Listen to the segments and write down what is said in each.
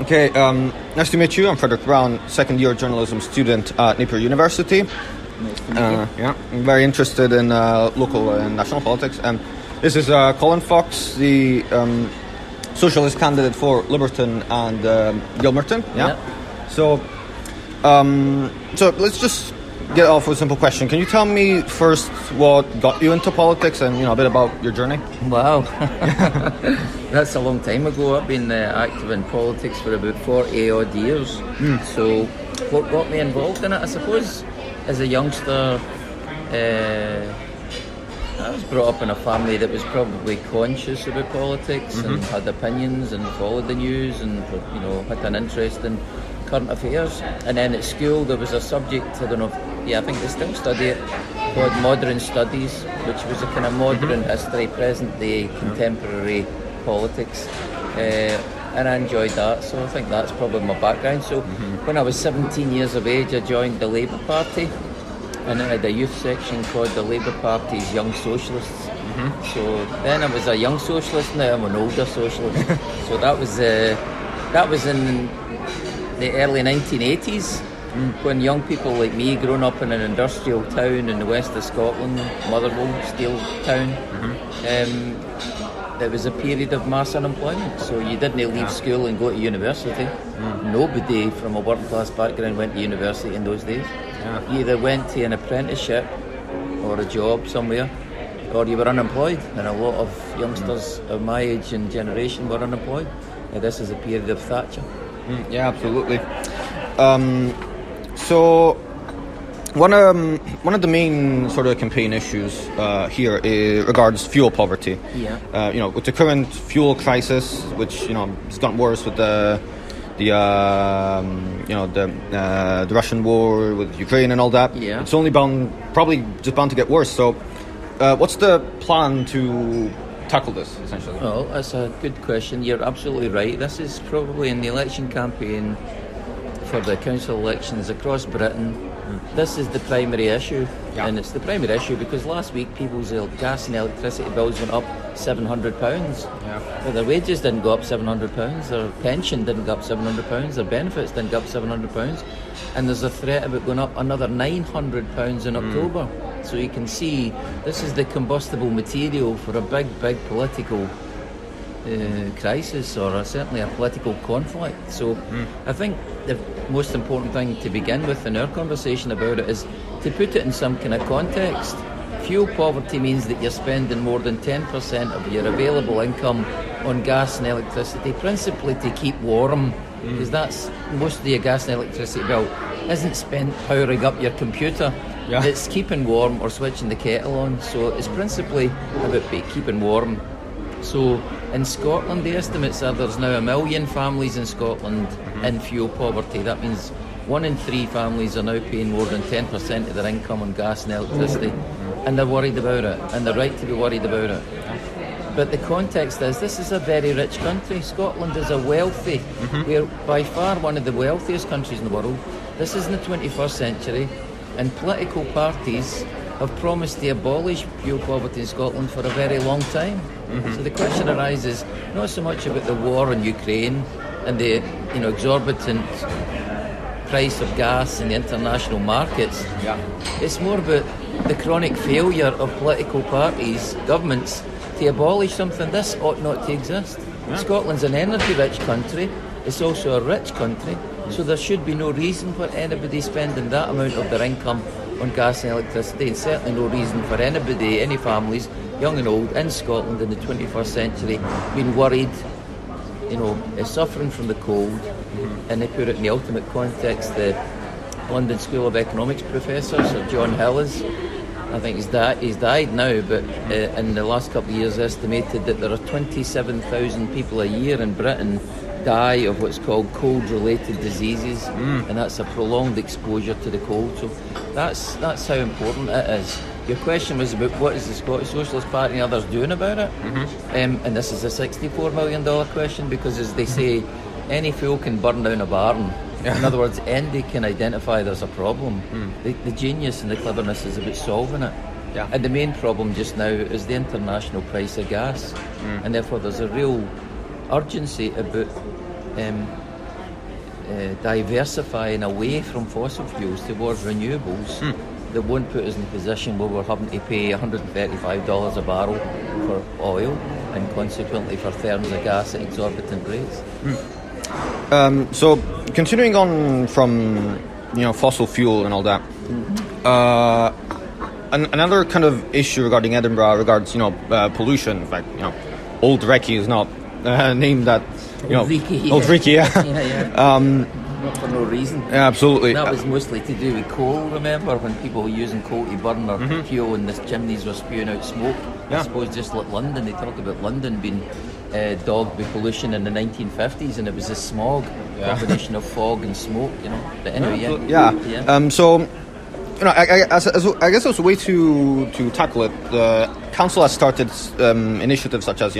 Okay, nice to meet you. I'm Frederick Brown, second-year journalism student at Napier University. Nice to meet you. Yeah, I'm very interested in local and national politics. This is Colin Fox, the socialist candidate for Liberton and Gilmerton. Yeah. So let's just get off with a simple question. Can you tell me first what got you into politics and a bit about your journey? Wow, that's a long time ago. I've been active in politics for about 40 odd years. So what got me involved in it, I suppose, as a youngster, I was brought up in a family that was probably conscious about politics and had opinions and followed the news and had an interest in current affairs. And then at school there was a subject, I don't know, I think they still study it, called Modern Studies, which was a kind of modern history, present day, contemporary politics. And I enjoyed that, so I think that's probably my background. So when I was 17 years of age, I joined the Labour Party, and it had a youth section called the Labour Party's Young Socialists. So then I was a young socialist, now I'm an older socialist. So that was in the early 1980s, when young people like me, growing up in an industrial town in the west of Scotland, Motherwell, steel town, there was a period of mass unemployment. So you didn't leave school and go to university. Nobody from a working class background went to university in those days. You either went to an apprenticeship or a job somewhere, or you were unemployed, and a lot of youngsters of my age and generation were unemployed. And this is a period of Thatcher. Yeah, absolutely. So one of the main sort of campaign issues here regards fuel poverty. With the current fuel crisis, which has gotten worse with the Russian war with Ukraine and all that. It's only probably just bound to get worse. So, what's the plan to tackle this, essentially? Well, that's a good question. You're absolutely right. This is probably in the election campaign for the council elections across Britain. This is the primary issue, and it's the primary issue because last week people's gas and electricity bills went up £700. Well, their wages didn't go up £700, their pension didn't go up £700, their benefits didn't go up £700, and there's a threat about going up another £900 in October. So you can see this is the combustible material for a big political crisis, or certainly a political conflict. So I think the most important thing to begin with in our conversation about it is to put it in some kind of context. Fuel poverty means that you're spending more than 10% of your available income on gas and electricity, principally to keep warm, because that's most of your gas and electricity bill isn't spent powering up your computer. It's keeping warm or switching the kettle on. So it's principally about keeping warm. So in Scotland, the estimates are there's now 1 million families in Scotland in fuel poverty. That means 1 in 3 families are now paying more than 10% of their income on gas and electricity, and they're worried about it, and they're right to be worried about it. But the context is, this is a very rich country. Scotland is a wealthy, we're by far one of the wealthiest countries in the world. This is in the 21st century, and political parties have promised to abolish fuel poverty in Scotland for a very long time. So the question arises not so much about the war in Ukraine and the exorbitant price of gas in the international markets. It's more about the chronic failure of political parties, governments, to abolish something. This ought not to exist. Scotland's an energy-rich country. It's also a rich country. So there should be no reason for anybody spending that amount of their income on gas and electricity, and certainly no reason for anybody, any families, young and old, in Scotland in the 21st century, being worried, suffering from the cold. And they put it in the ultimate context. The London School of Economics professor, Sir John Hillis, I think he's died now, but in the last couple of years estimated that there are 27,000 people a year in Britain die of what's called cold-related diseases, and that's a prolonged exposure to the cold. So that's how important it is. Your question was about what is the Scottish Socialist Party and others doing about it, and this is a $64 million question, because as they say, any fool can burn down a barn. In other words, anybody can identify there's a problem. The genius and the cleverness is about solving it. And the main problem just now is the international price of gas, and therefore there's a real urgency about diversifying away from fossil fuels towards renewables that won't put us in a position where we're having to pay $135 a barrel for oil and consequently for therms of gas at exorbitant rates. So continuing on from fossil fuel and all that, another kind of issue regarding Edinburgh regards pollution. In fact, Old Reekie is not named that. Old Reekie, yeah. Not for no reason. Yeah, absolutely. That was mostly to do with coal, remember, when people were using coal to burn their fuel and the chimneys were spewing out smoke. I suppose just like London, they talk about London being dogged with pollution in the 1950s, and it was a smog, combination of fog and smoke, But anyway, So, I guess as a way to tackle it, the council has started initiatives such as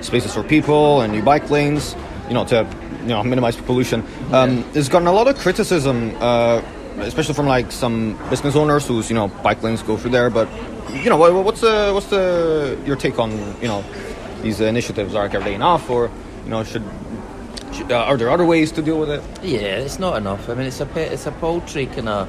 spaces for people and new bike lanes, to minimize pollution. It's gotten a lot of criticism, especially from like some business owners whose bike lanes go through there. But what's your take on these initiatives? Are they enough, or are there other ways to deal with it? Yeah, it's not enough. I mean, it's a paltry kind of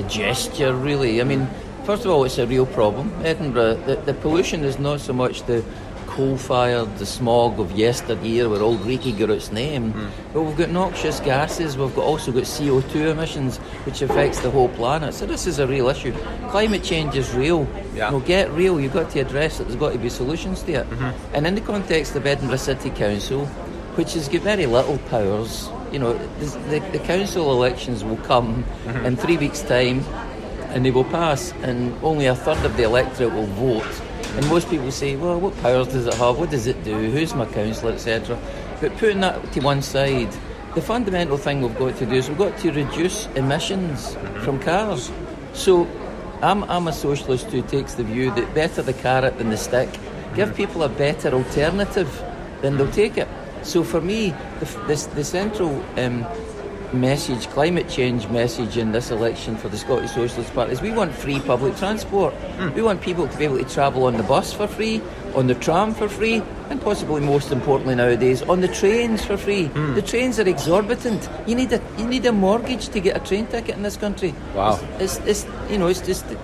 gesture, really. I mean, first of all, it's a real problem. Edinburgh, the pollution is not so much the coal-fired, the smog of yesteryear where Old Reekie got its name, but we've got noxious gases, we've also got CO2 emissions, which affects the whole planet. So this is a real issue. Climate change is real. Get real. You've got to address it. There's got to be solutions to it. And in the context of Edinburgh City Council, which has got very little powers, the council elections will come in 3 weeks' time, and they will pass, and only a third of the electorate will vote. And most people say, well, what powers does it have? What does it do? Who's my councillor, etc.? But putting that to one side, the fundamental thing we've got to do is we've got to reduce emissions from cars. So I'm a socialist who takes the view that better the carrot than the stick. Give people a better alternative, then they'll take it. So for me, the central message, climate change message in this election for the Scottish Socialist Party is we want free public transport. We want people to be able to travel on the bus for free, on the tram for free, and possibly most importantly nowadays, on the trains for free. The trains are exorbitant. You need a mortgage to get a train ticket in this country. Wow. It's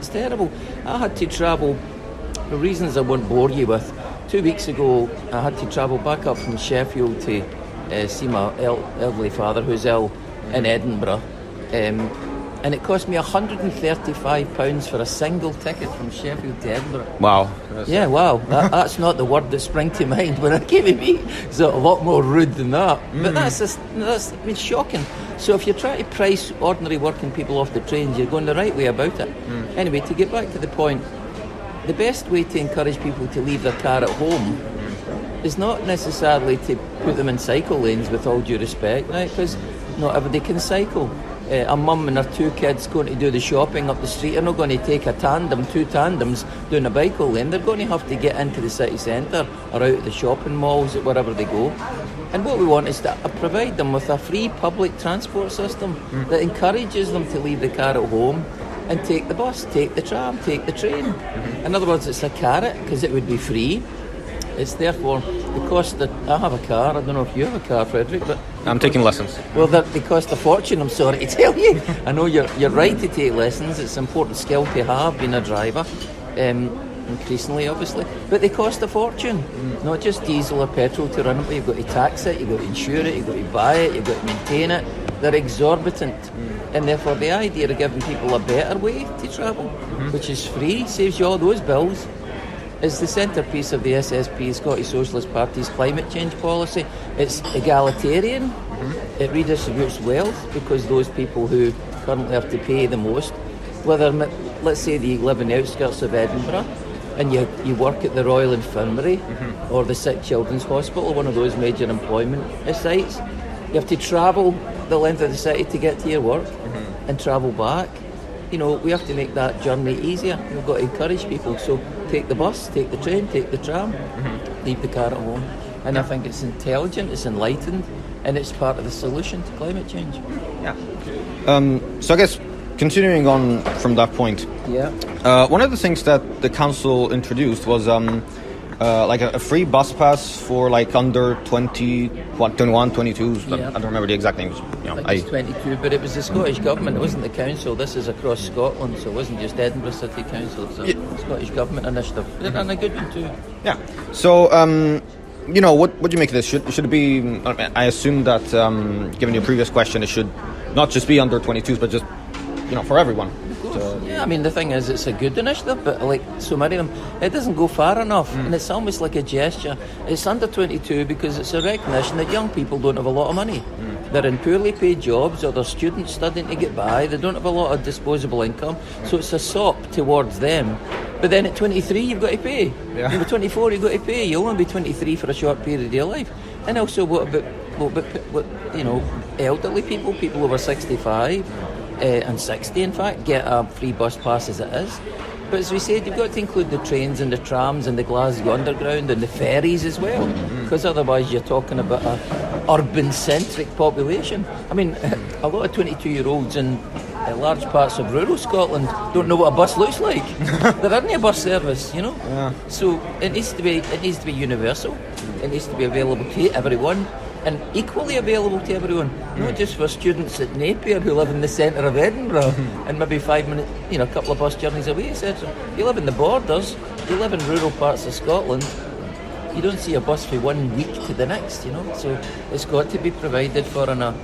terrible. I had to travel, for reasons I won't bore you with. 2 weeks ago, I had to travel back up from Sheffield to see my elderly father who's ill in Edinburgh, and it cost me £135 for a single ticket from Sheffield to Edinburgh. Wow. Wow. That's not the word that sprang to mind when it came to me. It's a lot more rude than that. But that's shocking. So if you're trying to price ordinary working people off the trains, you're going the right way about it. Anyway, to get back to the point, the best way to encourage people to leave their car at home is not necessarily to put them in cycle lanes, with all due respect, right? Because not everybody can cycle. A mum and her 2 kids going to do the shopping up the street are not going to take two tandems doing a bicycle lane. They're going to have to get into the city centre or out of the shopping malls, wherever they go. And what we want is to provide them with a free public transport system that encourages them to leave the car at home and take the bus, take the tram, take the train. In other words, it's a carrot because it would be free. It's therefore the cost that I have a car. I don't know if you have a car, Frederick, but I'm taking lessons. Well, they cost a fortune. I'm sorry to tell you. I know you're right to take lessons. It's an important skill to have, being a driver. Increasingly, obviously, but they cost a fortune. Not just diesel or petrol to run it, but you've got to tax it, you've got to insure it, you've got to buy it, you've got to maintain it. They're exorbitant, and therefore the idea of giving people a better way to travel, which is free, saves you all those bills, is the centrepiece of the SSP, Scottish Socialist Party's climate change policy. It's egalitarian. It redistributes wealth because those people who currently have to pay the most, whether, let's say, you live in the outskirts of Edinburgh and you work at the Royal Infirmary or the Sick Children's Hospital, one of those major employment sites, you have to travel the length of the city to get to your work and travel back. We have to make that journey easier. We've got to encourage people. So take the bus, take the train, take the tram, leave the car at home. And I think it's intelligent, it's enlightened, and it's part of the solution to climate change. So I guess continuing on from that point, one of the things that the council introduced was like a free bus pass for like under 20, 21, 22s. Yeah. I don't remember the exact names. I think it's 22, but it was the Scottish Government, it wasn't the council. This is across Scotland, so it wasn't just Edinburgh City Council, it's a Scottish Government initiative. And a good one too. Yeah. So, what do you make of this? Should it be, I assume that, given your previous question, it should not just be under 22s, but just, for everyone. Yeah, I mean, the thing is, it's a good initiative, but like so many of them, it doesn't go far enough, and it's almost like a gesture. It's under 22 because it's a recognition that young people don't have a lot of money. They're in poorly paid jobs, or they're students studying to get by. They don't have a lot of disposable income, so it's a sop towards them. But then at 23, you've got to pay. Yeah. You're 24, you've got to pay. You'll only be 23 for a short period of your life. And also, what about elderly people over 65? And 60 in fact get a free bus pass as it is, but as we said, you've got to include the trains and the trams and the Glasgow Underground and the ferries as well, because otherwise you're talking about a urban centric population. I mean, a lot of 22-year-olds in large parts of rural Scotland don't know what a bus looks like. There isn't a bus service, Yeah. So it needs to be universal. It needs to be available to everyone, and equally available to everyone, not just for students at Napier who live in the centre of Edinburgh and maybe 5 minutes, a couple of bus journeys away, etc. You live in the borders, you live in rural parts of Scotland, you don't see a bus from 1 week to the next, So it's got to be provided for on a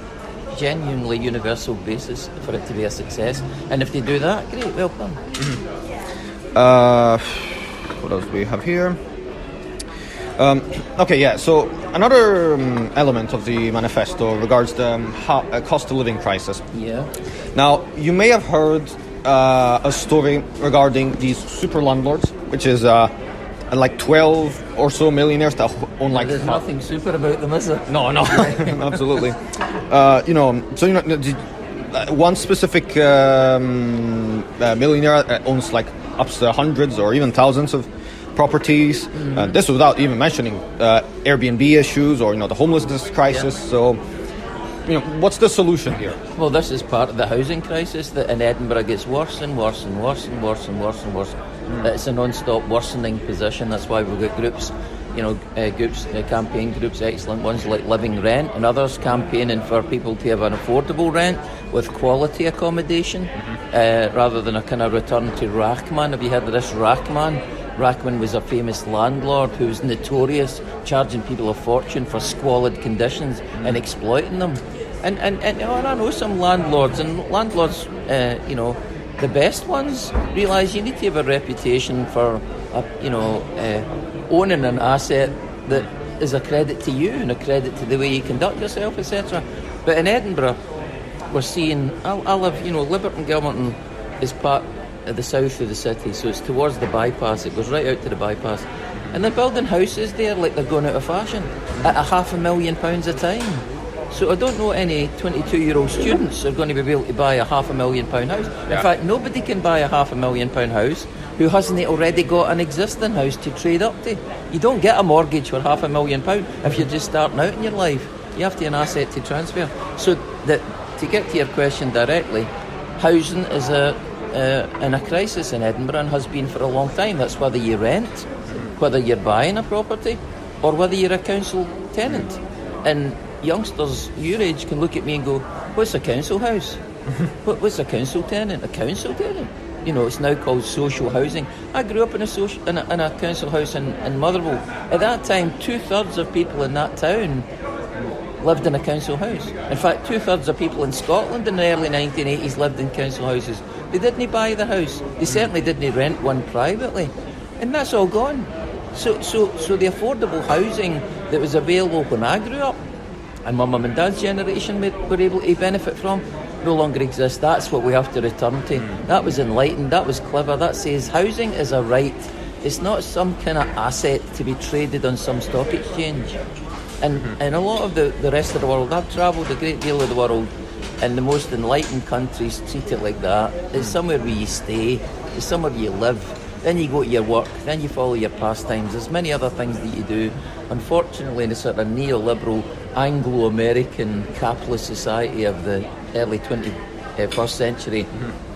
genuinely universal basis for it to be a success. And if they do that, great, well done. What else do we have here? So another element of the manifesto regards the cost of living crisis. Yeah. Now, you may have heard a story regarding these super landlords, which is like 12 or so millionaires that own like... There's nothing super about them, is there? No, absolutely. One specific millionaire owns like up to hundreds or even thousands of properties. This without even mentioning Airbnb issues or the homelessness crisis. Yeah. So, what's the solution here? Well, this is part of the housing crisis that in Edinburgh gets worse and worse and worse and worse and worse and worse. It's a non-stop worsening position. That's why we've got groups, campaign groups, excellent ones like Living Rent, and others campaigning for people to have an affordable rent with quality accommodation, rather than a kind of return to Rachman. Have you heard of this Rachman? Rachman was a famous landlord who was notorious, charging people a fortune for squalid conditions and exploiting them. And I know some landlords, the best ones realise you need to have a reputation for, owning an asset that is a credit to you and a credit to the way you conduct yourself, etc. But in Edinburgh, we're seeing, I live, Liberton Gilmerton is part of the south of the city, so it's towards the bypass. It goes right out to the bypass, and they're building houses there like they're going out of fashion at £500,000 a time. So I don't know any 22-year-old students are going to be able to buy a £500,000 house. Yeah. In fact, nobody can buy a £500,000 house who hasn't already got an existing house to trade up to. You don't get a mortgage for £500,000 if you're just starting out in your life. You have to have an asset to transfer. So to get to your question directly, housing is in a crisis in Edinburgh and has been for a long time. That's whether you rent, whether you're buying a property, or whether you're a council tenant. And youngsters your age can look at me and go, what's a council house? What's a council tenant? A council tenant? It's now called social housing. I grew up in a council house in Motherwell. At that time, 2/3 of people in that town lived in a council house. In fact, 2/3 of people in Scotland in the early 1980s lived in council houses. They didn't buy the house. They certainly didn't rent one privately. And that's all gone. So the affordable housing that was available when I grew up, and my mum and dad's generation were able to benefit from, no longer exists. That's what we have to return to. That was enlightened, that was clever. That says housing is a right. It's not some kind of asset to be traded on some stock exchange. And a lot of the rest of the world, I've travelled a great deal of the world, and the most enlightened countries treat it like that. It's somewhere where you stay, it's somewhere you live, then you go to your work, then you follow your pastimes. There's many other things that you do. Unfortunately, in a sort of neoliberal Anglo-American capitalist society of the early 20th first century,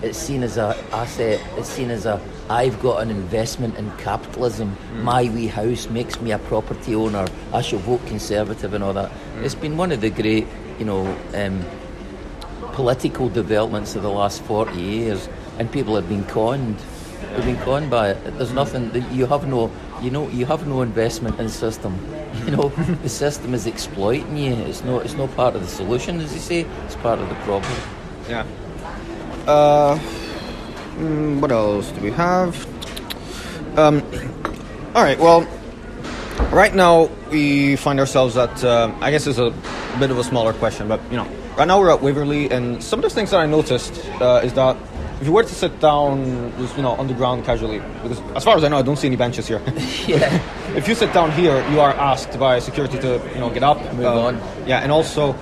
it's seen as a asset. It's seen as a I've got an investment in capitalism. My wee house makes me a property owner. I shall vote Conservative and all that. It's been one of the great, political developments of the last 40 years, and people have been conned. They've been conned by it. There's nothing. You have no investment in the system. The system is exploiting you. It's no part of the solution, as you say. It's part of the problem. Yeah. What else do we have? All right. Well, right now we find ourselves at. I guess it's a bit of a smaller question, but right now we're at Waverley, and some of the things that I noticed is that if you were to sit down, just on the ground casually, because as far as I know, I don't see any benches here. Yeah. If you sit down here, you are asked by security to get up, move on. Yeah, and also,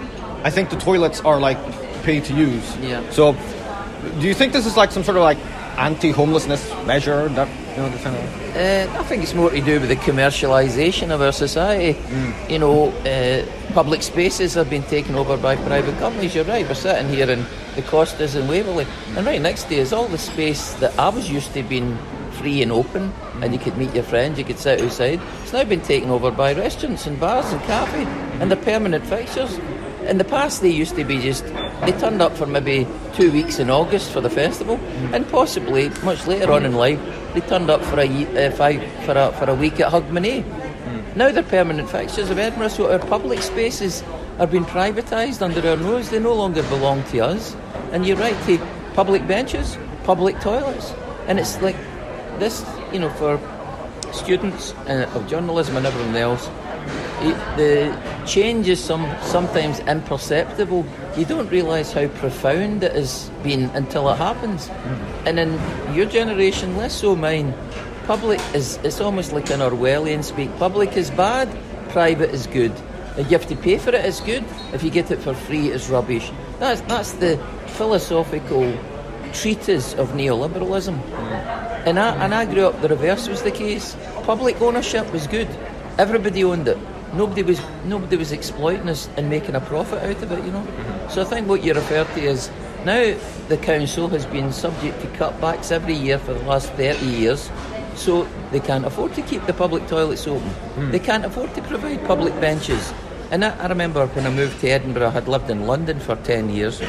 I think the toilets are like pay to use. Yeah. So, do you think this is like some sort of like anti-homelessness measure that the kind of? I think it's more to do with the commercialisation of our society. Public spaces have been taken over by private companies. You're right, we're sitting here in the Costas in Waverley, and right next to us, all the space that I was used to being free and open, and you could meet your friends, you could sit outside. It's now been taken over by restaurants and bars and cafes, and they're permanent fixtures. In the past, they used to be they turned up for maybe 2 weeks in August for the festival, and possibly much later on in life, they turned up for a week at Hogmanay. Now they're permanent fixtures of Edinburgh, so our public spaces are being privatised under our nose. They no longer belong to us. And you're right, to public benches, public toilets. And it's like this, for students of journalism and everyone else, the change is sometimes imperceptible. You don't realise how profound it has been until it happens. And in your generation, less so mine, public it's almost like an Orwellian speak. Public is bad, private is good. If you have to pay for it, it's good. If you get it for free, it's rubbish. That's the philosophical treatise of neoliberalism. And I grew up, the reverse was the case. Public ownership was good. Everybody owned it. Nobody was exploiting us and making a profit out of it, So I think what you refer to is now the council has been subject to cutbacks every year for the last 30 years. So they can't afford to keep the public toilets open. They can't afford to provide public benches. And I remember when I moved to Edinburgh, I had lived in London for 10 years.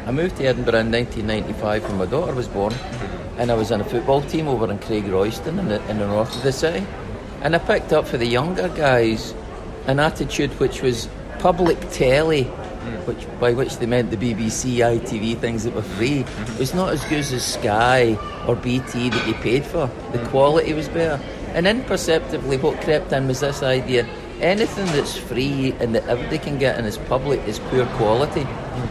I moved to Edinburgh in 1995 when my daughter was born, and I was on a football team over in Craigroyston in the north of the city. And I picked up for the younger guys an attitude which was public telly, by which they meant the BBC, ITV, things that were free. It's not as good as Sky or BT that you paid for. The quality was better. And imperceptibly what crept in was this idea, anything that's free and that everybody can get and is public is poor quality.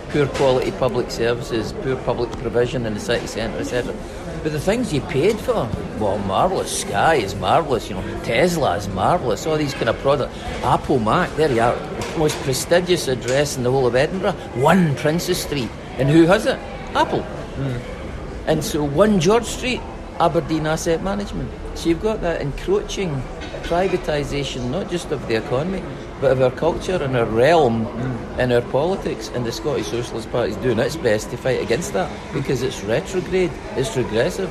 Poor quality public services, poor public provision in the city centre, etc. But the things you paid for, well, marvellous. Sky is marvellous, Tesla is marvellous, all these kind of products. Apple Mac, there you are, the most prestigious address in the whole of Edinburgh, 1 Princess Street. And who has it? Apple. And so 1 George Street, Aberdeen Asset Management. So you've got that encroaching privatisation, not just of the economy, but of our culture and our realm and our politics. And the Scottish Socialist Party is doing its best to fight against that because it's retrograde, it's regressive.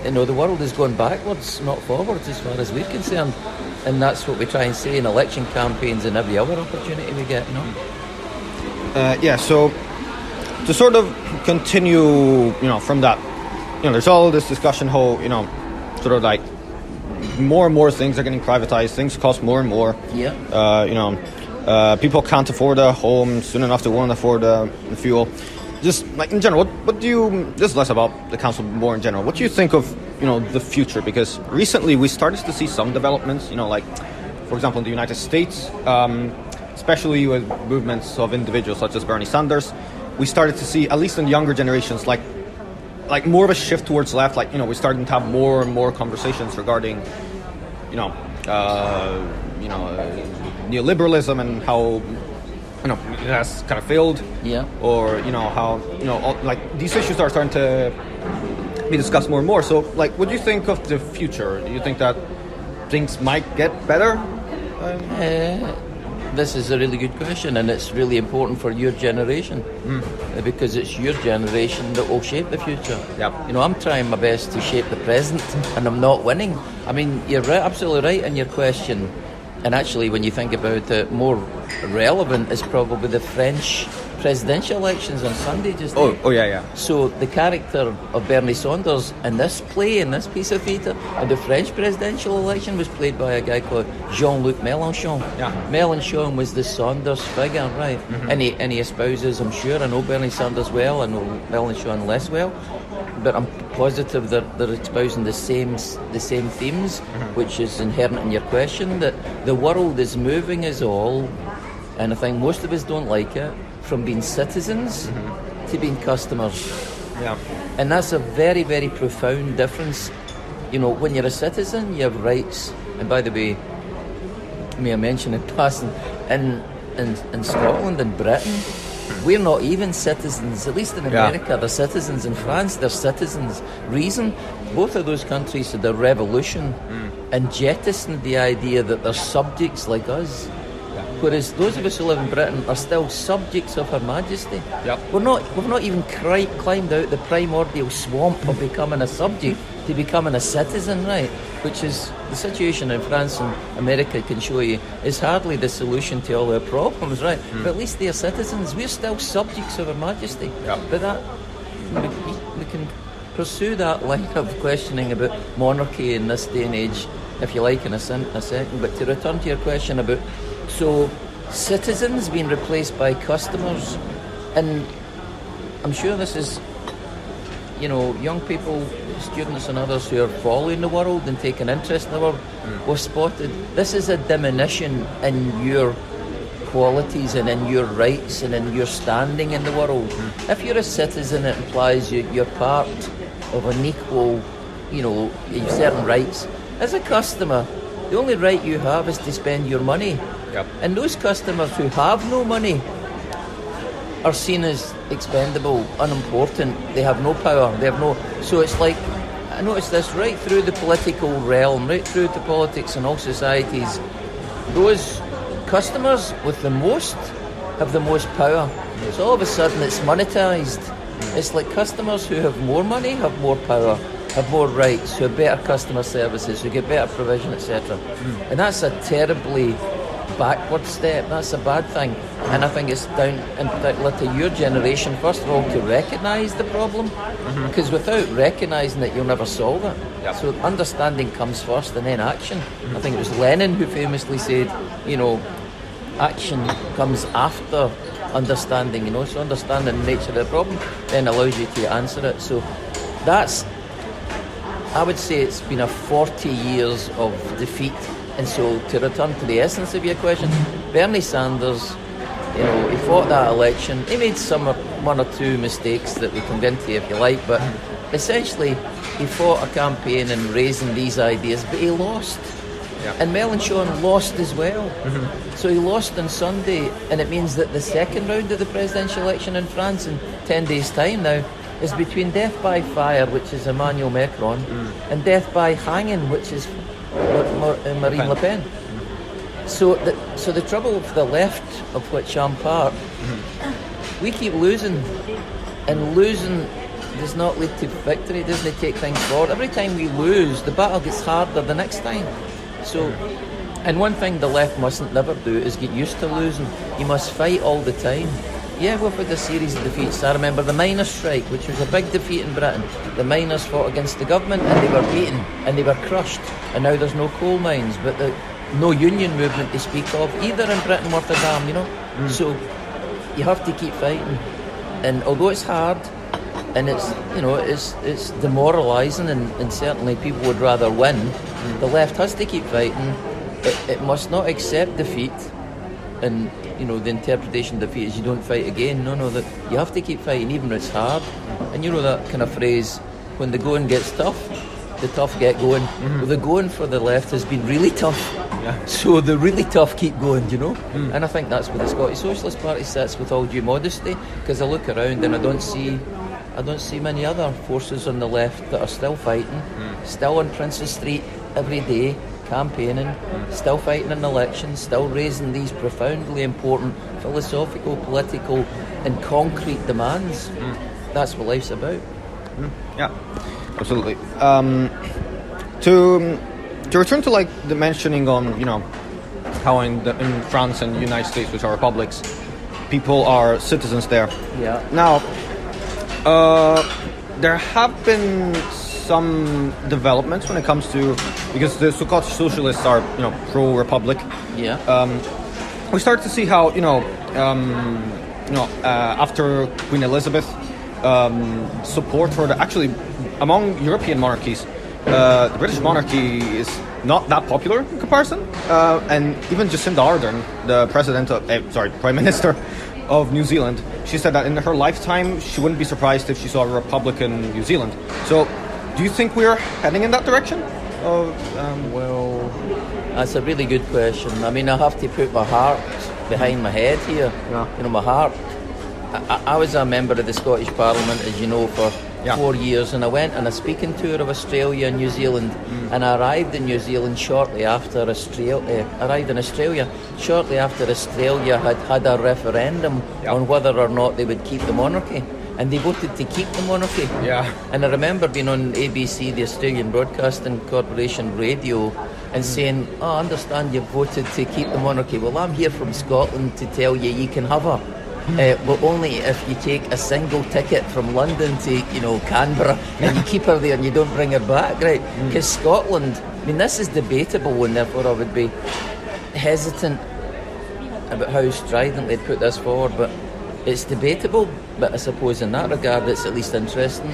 The world is going backwards, not forwards, as far as we're concerned. And that's what we try and say in election campaigns and every other opportunity we get. So to sort of continue, from that, there's all this discussion how, sort of like more and more things are getting privatized, things cost more and more. People can't afford a home soon enough to want to afford the fuel. Just like in general, what do you, this is less about the council, more in general, what do you think of, the future? Because recently we started to see some developments, like, for example, in the United States, especially with movements of individuals such as Bernie Sanders, we started to see, at least in younger generations, like more of a shift towards left. We're starting to have more and more conversations regarding, neoliberalism and how, it has kind of failed. Yeah. Or, how, these issues are starting to be discussed more and more. So, what do you think of the future? Do you think that things might get better? this is a really good question, and it's really important for your generation, because it's your generation that will shape the future. Yep. You know, I'm trying my best to shape the present, and I'm not winning. I mean, you're absolutely right in your question. And actually, when you think about it, more relevant is probably the French presidential elections on Sunday just now. Oh yeah. So the character of Bernie Saunders in this play, in this piece of theatre, in the French presidential election was played by a guy called Jean-Luc Mélenchon. Yeah. Mélenchon was the Saunders figure, right? And he espouses, I'm sure, I know Bernie Sanders well, I know Mélenchon less well, but I'm positive that they're espousing the same themes, which is inherent in your question, that the world is moving us all, and I think most of us don't like it, from being citizens to being customers. Yeah. And that's a very, very profound difference. You know, when you're a citizen, you have rights. And by the way, may I mention in passing, in Scotland and Britain, we're not even citizens, at least in America. They're citizens. In France, they're citizens. Reason, both of those countries had a revolution and jettisoned the idea that they're subjects like us. Whereas those of us who live in Britain are still subjects of Her Majesty. Yep. We've not even climbed out the primordial swamp of becoming a subject to becoming a citizen, right? Which is the situation in France and America can show you is hardly the solution to all our problems, right? But at least they're citizens. We're still subjects of Her Majesty. Yep. But that we can pursue that line of questioning about monarchy in this day and age, if you like, in a second. But to return to your question about citizens being replaced by customers, and I'm sure this is, you know, young people, students and others who are following the world and taking interest in the world, have spotted this is a diminution in your qualities and in your rights and in your standing in the world. If you're a citizen, it implies you're part of an equal, you know, you have certain rights. As a customer, the only right you have is to spend your money. Yep. And those customers who have no money are seen as expendable, unimportant. They have no power. They have no. So it's like, I noticed this right through the political realm, right through to politics and all societies. Those customers with the most have the most power. So all of a sudden it's monetized. It's like customers who have more money have more power, have more rights, who have better customer services, who get better provision, etc. And that's a terribly backward step. That's a bad thing. And I think it's down in particular to your generation, first of all, to recognise the problem, because without recognising it, you'll never solve it. Yep. So understanding comes first and then action. I think it was Lenin who famously said, you know, action comes after understanding, you know, so understanding the nature of the problem then allows you to answer it. So that's, I would say it's been a 40 years of defeat. And so to return to the essence of your question, Bernie Sanders, you know, he fought that election. He made one or two mistakes that we can get into if you like, but essentially he fought a campaign in raising these ideas, but he lost. Yeah. And Mélenchon lost as well. So he lost on Sunday, and it means that the second round of the presidential election in France in 10 days' time now is between death by fire, which is Emmanuel Macron, and death by hanging, which is Marine Le Pen. So the trouble with the left, of which I'm part, we keep losing, and losing does not lead to victory, doesn't take things forward. Every time we lose, the battle gets harder the next time. So, and one thing the left mustn't never do is get used to losing. You must fight all the time. Yeah, we've had a series of defeats. I remember the miners' strike, which was a big defeat in Britain. The miners fought against the government and they were beaten and they were crushed. And now there's no coal mines, but no union movement to speak of, either in Britain worth a damn, you know. So you have to keep fighting. And although it's hard and it's, you know, it's demoralising and certainly people would rather win, the left has to keep fighting. It must not accept defeat. And, you know, the interpretation of defeat is you don't fight again. No, that you have to keep fighting even when it's hard. And you know that kind of phrase, when the going gets tough, the tough get going. Well, the going for the left has been really tough. Yeah. So the really tough keep going, you know. And I think that's where the Scottish Socialist Party sits, with all due modesty, because I look around and I don't see many other forces on the left that are still fighting, still on Princes Street every day, campaigning, still fighting in elections, still raising these profoundly important philosophical, political and concrete demands. That's what life's about. Yeah, absolutely. To return to like the mentioning on, how in France and the United States, which are republics, people are citizens there. Yeah. Now, there have been some developments when it comes to, because the Scottish socialists are, pro-republic. Yeah. We start to see how, after Queen Elizabeth, support for actually among European monarchies, the British monarchy is not that popular in comparison. And even Jacinda Ardern, the Prime Minister of New Zealand, she said that in her lifetime she wouldn't be surprised if she saw a Republican New Zealand. So, do you think we're heading in that direction? Well, that's a really good question. I mean, I have to put my heart behind my head here. Yeah. My heart. I was a member of the Scottish Parliament, as you know, for 4 years, and I went on a speaking tour of Australia and New Zealand, and I arrived in New Zealand shortly after Australia had a referendum on whether or not they would keep the monarchy. And they voted to keep the monarchy. Yeah. And I remember being on ABC, the Australian Broadcasting Corporation radio, and saying, I understand you've voted to keep the monarchy. Well, I'm here from Scotland to tell you can have her. But only if you take a single ticket from London to, Canberra, and you keep her there and you don't bring her back, right? Because Scotland, this is debatable, and therefore I would be hesitant about how stridently they put this forward, but it's debatable, but I suppose in that regard it's at least interesting.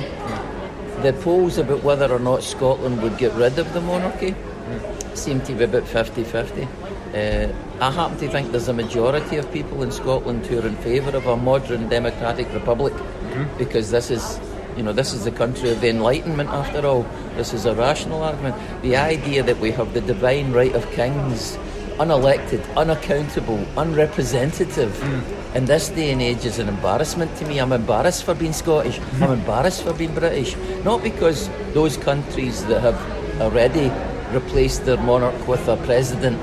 The polls about whether or not Scotland would get rid of the monarchy seem to be about 50-50. I happen to think there's a majority of people in Scotland who are in favour of a modern democratic republic, because this is the country of the Enlightenment after all. This is a rational argument. The idea that we have the divine right of kings, unelected, unaccountable, unrepresentative, in this day and age is an embarrassment to me. I'm embarrassed for being Scottish. I'm embarrassed for being British. Not because those countries that have already replaced their monarch with a president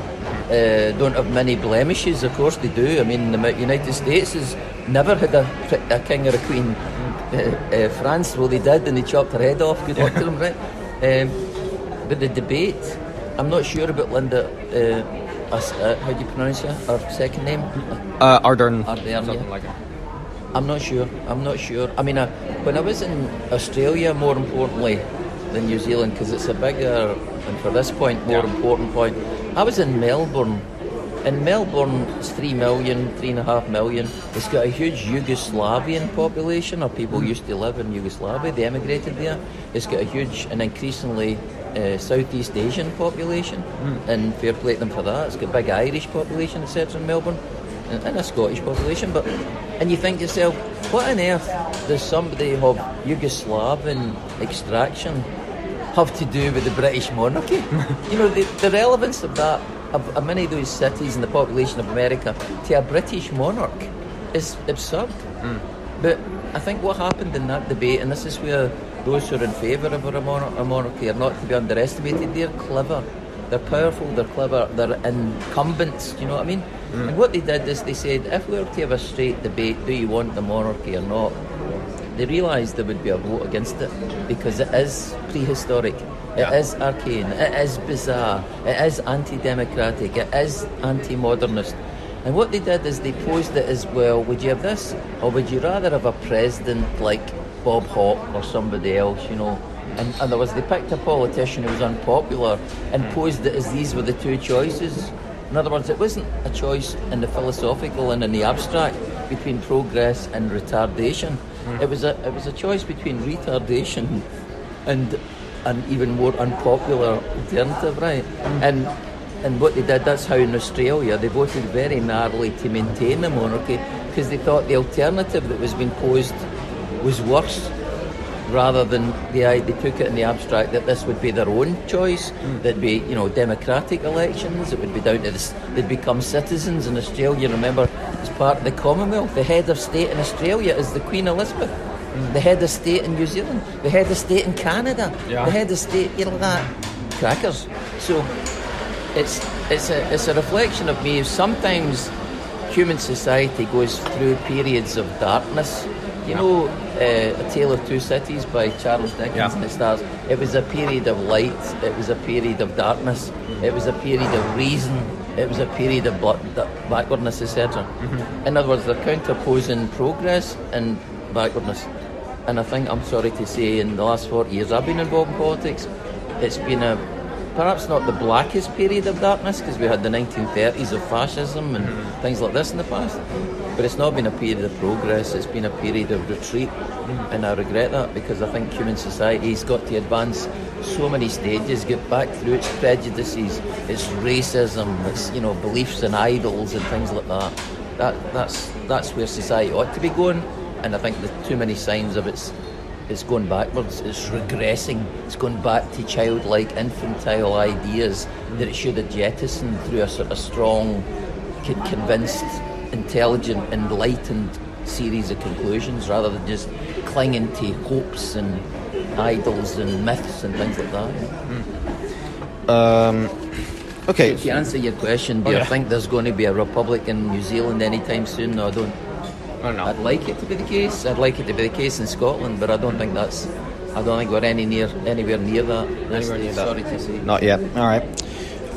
don't have many blemishes. Of course they do. I mean, the United States has never had a king or a queen. France, well, they did, and they chopped her head off. Good luck to them, right? But the debate, I'm not sure about Linda. How do you pronounce her second name? Ardern. Something like that. I'm not sure. I mean, when I was in Australia, more importantly than New Zealand, because it's a bigger, and for this point, more important point, I was in Melbourne. In Melbourne, it's 3.5 million. It's got a huge Yugoslavian population, or people who used to live in Yugoslavia. They emigrated there. It's got a huge and increasingly Southeast Asian population, and fair play to them for that. It's got a big Irish population, etc. in Melbourne, and a Scottish population. And you think to yourself, what on earth does somebody of Yugoslavian extraction have to do with the British monarchy? The relevance of that, of many of those cities and the population of America to a British monarch is absurd. But I think what happened in that debate, and this is where those who are in favour of a monarchy are not to be underestimated, they're clever, they're powerful, they're clever, they're incumbents, do you know what I mean? And what they did is they said, if we were to have a straight debate, do you want the monarchy or not? They realised there would be a vote against it, because it is prehistoric, it is arcane, it is bizarre, it is anti-democratic, it is anti-modernist. And what they did is they posed it as, well, would you have this, or would you rather have a president like Bob Hawke or somebody else, And in other words, they picked a politician who was unpopular and posed it as these were the two choices. In other words, it wasn't a choice in the philosophical and in the abstract between progress and retardation. It was a choice between retardation and an even more unpopular alternative, right? And what they did, that's how in Australia they voted very narrowly to maintain the monarchy, because they thought the alternative that was being posed was worse, rather than they took it in the abstract that this would be their own choice. There'd be democratic elections. It would be down to this. They'd become citizens in Australia. Remember, as part of the Commonwealth, the head of state in Australia is the Queen Elizabeth. The head of state in New Zealand, the head of state in Canada, the head of state, that crackers. So it's a reflection of me. Sometimes human society goes through periods of darkness. You know, A Tale of Two Cities by Charles Dickens, and it starts, it was a period of light, it was a period of darkness, it was a period of reason, it was a period of backwardness, etc. In other words, they're counterposing progress and backwardness. And I think, I'm sorry to say, in the last 40 years I've been involved in politics, it's been perhaps not the blackest period of darkness, because we had the 1930s of fascism and things like this in the past, but it's not been a period of progress, it's been a period of retreat, and I regret that, because I think human society's got to advance so many stages, get back through its prejudices, its racism, its beliefs in idols and things like that. That's where society ought to be going, and I think there's too many signs of it's going backwards, it's regressing, it's going back to childlike, infantile ideas that it should have jettisoned through a sort of strong, convinced, intelligent, enlightened series of conclusions, rather than just clinging to hopes and idols and myths and things like that. Okay. To answer your question, do I think there's going to be a republic in New Zealand anytime soon? No, I don't. I don't know. I'd like it to be the case. I'd like it to be the case in Scotland, but I don't think we're anywhere near that. Sorry to say. Not yet. All right.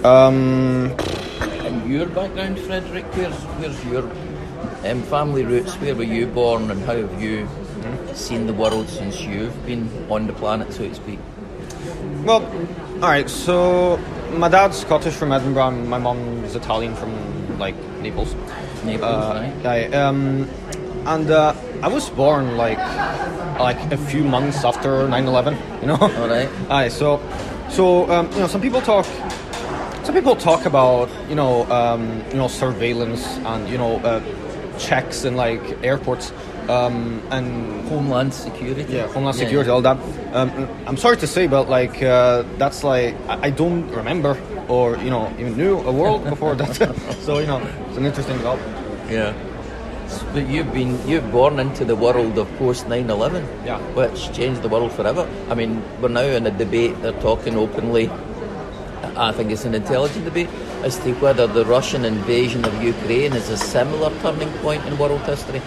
And your background, Frederick, where's your family roots? Where were you born, and how have you seen the world since you've been on the planet, so to speak? Well, all right. So my dad's Scottish from Edinburgh, and my mum is Italian from Naples. Right? And I was born like a few months after 9/11. All right. Aye. So some people talk about surveillance and checks in airports and Homeland security. Yeah, homeland security, all that. I'm sorry to say, but that's I don't remember or even knew a world before that. So it's an interesting development. Yeah. But you've born into the world of post 9/11, which changed the world forever. I mean, we're now in a debate. They're talking openly. I think it's an intelligent debate as to whether the Russian invasion of Ukraine is a similar turning point in world history.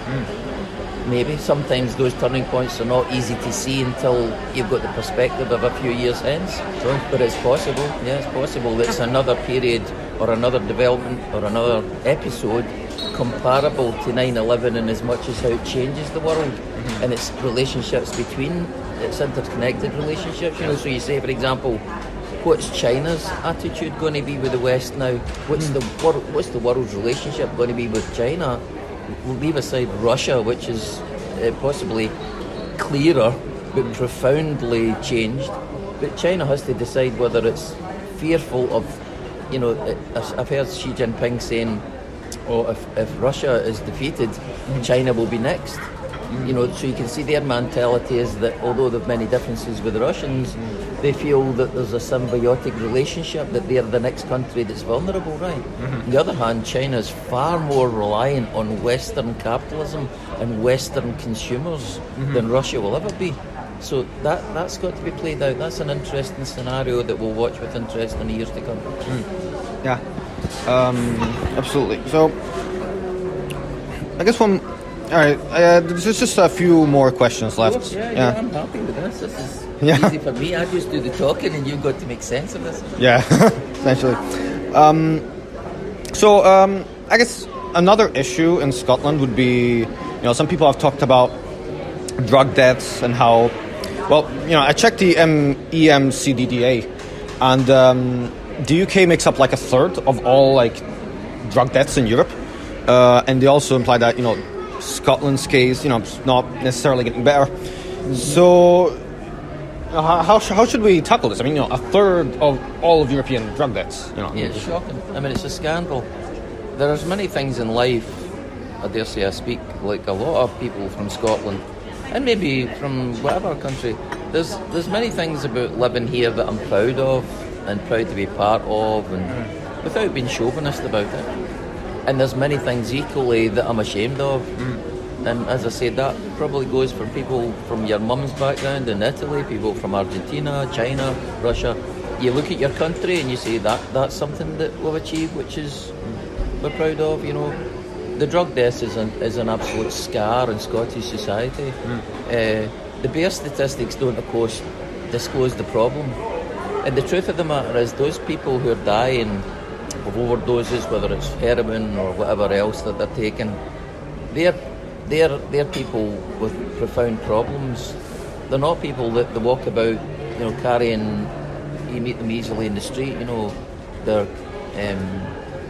Maybe sometimes those turning points are not easy to see until you've got the perspective of a few years hence. Sure. But it's possible. Yeah, it's possible that it's another period or another development or another episode comparable to 9/11 in as much as how it changes the world and its relationships between its interconnected relationships. So you say, for example, what's China's attitude going to be with the West now? What's the world's relationship going to be with China? We'll leave aside Russia, which is possibly clearer but profoundly changed. But China has to decide whether it's fearful of, I've heard Xi Jinping saying, if Russia is defeated, China will be next. So you can see their mentality is that although there are many differences with the Russians, they feel that there's a symbiotic relationship, that they're the next country that's vulnerable, right? On the other hand, China is far more reliant on Western capitalism and Western consumers than Russia will ever be. So that's got to be played out. That's an interesting scenario that we'll watch with interest in the years to come. Yeah, absolutely. So I guess all right, there's just a few more questions left. Yeah, I'm happy with this. This is easy for me. I just do the talking and you've got to make sense of this. Yeah, essentially. I guess another issue in Scotland would be, some people have talked about drug deaths and how, I checked the EMCDDA, and the UK makes up a third of all drug deaths in Europe, and they also imply that Scotland's case, it's not necessarily getting better. So, how should we tackle this? I mean, a third of all of European drug deaths. Yeah, it's shocking. I mean, it's a scandal. There's many things in life. I dare say I speak like a lot of people from Scotland, and maybe from whatever country. There's many things about living here that I'm proud of and proud to be part of, and without being chauvinist about it. And there's many things equally that I'm ashamed of. And as I said, that probably goes for people from your mum's background in Italy, people from Argentina, China, Russia. you look at your country and you say that's something that we've achieved, which is we're proud of. You know, the drug death is an absolute scar in Scottish society. The bare statistics don't, of course, disclose the problem. And the truth of the matter is, those people who are dying of overdoses, whether it's heroin or whatever else that they're taking, they're people with profound problems. They're not people that they walk about, you know, carrying. You meet them easily in the street. You know, they're